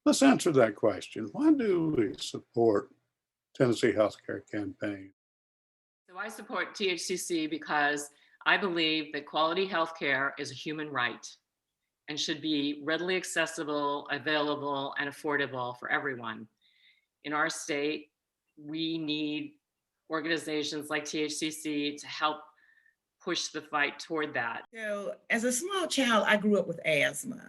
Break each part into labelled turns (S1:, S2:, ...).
S1: Let's answer that question. Why do we support Tennessee Healthcare Campaign?
S2: So I support THCC because I believe that quality healthcare is a human right and should be readily accessible, available, and affordable for everyone. In our state, we need organizations like THCC to help push the fight toward that.
S3: So, as a small child, I grew up with asthma,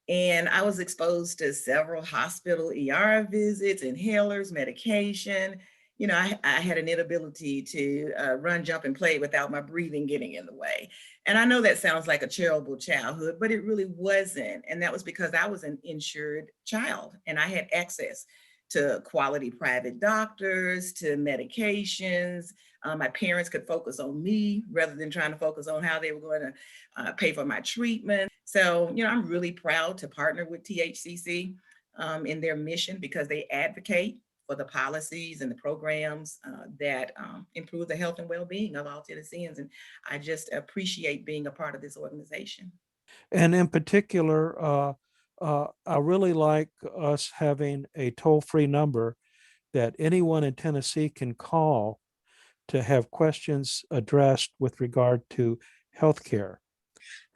S3: and I was exposed to several hospital ER visits, inhalers, medication. I had an inability to run, jump, and play without my breathing getting in the way. And I know that sounds like a terrible childhood, but it really wasn't. And that was because I was an insured child and I had access to quality private doctors, to medications. My parents could focus on me rather than trying to focus on how they were going to pay for my treatment. So, I'm really proud to partner with THCC in their mission because they advocate for the policies and the programs that improve the health and well-being of all Tennesseans. And I just appreciate being a part of this organization.
S4: And in particular, I really like us having a toll-free number that anyone in Tennessee can call to have questions addressed with regard to healthcare.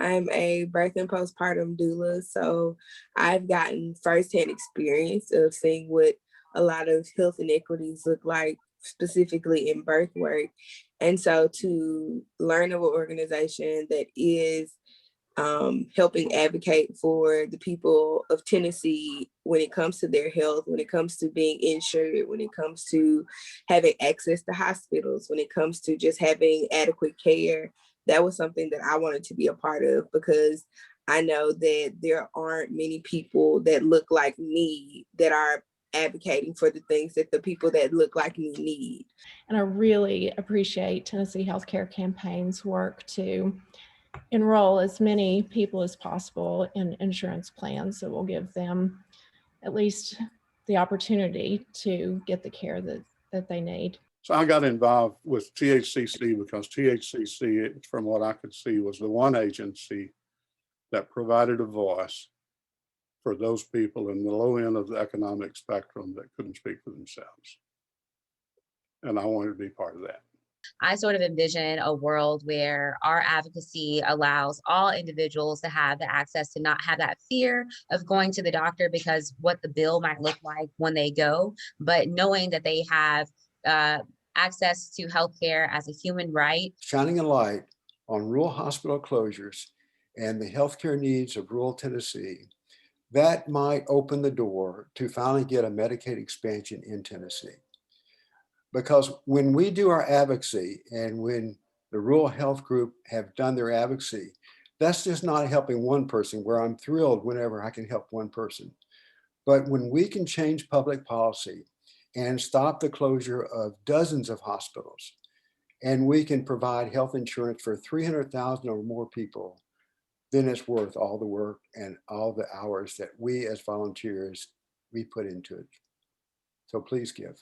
S5: I'm a birth and postpartum doula, so I've gotten firsthand experience of seeing what a lot of health inequities look like, specifically in birth work. And so to learn of an organization that is helping advocate for the people of Tennessee when it comes to their health, when it comes to being insured, when it comes to having access to hospitals, when it comes to just having adequate care. That was something that I wanted to be a part of because I know that there aren't many people that look like me that are advocating for the things that the people that look like me need.
S6: And I really appreciate Tennessee Healthcare Campaign's work to enroll as many people as possible in insurance plans that will give them at least the opportunity to get the care that they need.
S1: So I got involved with THCC because THCC, from what I could see, was the one agency that provided a voice for those people in the low end of the economic spectrum that couldn't speak for themselves. And I wanted to be part of that.
S7: I sort of envision a world where our advocacy allows all individuals to have the access to not have that fear of going to the doctor because what the bill might look like when they go, but knowing that they have access to healthcare as a human right.
S8: Shining a light on rural hospital closures and the healthcare needs of rural Tennessee, that might open the door to finally get a Medicaid expansion in Tennessee. Because when we do our advocacy and when the rural health group have done their advocacy, that's just not helping one person, where I'm thrilled whenever I can help one person. But when we can change public policy and stop the closure of dozens of hospitals, and we can provide health insurance for 300,000 or more people, then it's worth all the work and all the hours that we as volunteers, we put into it. So please give.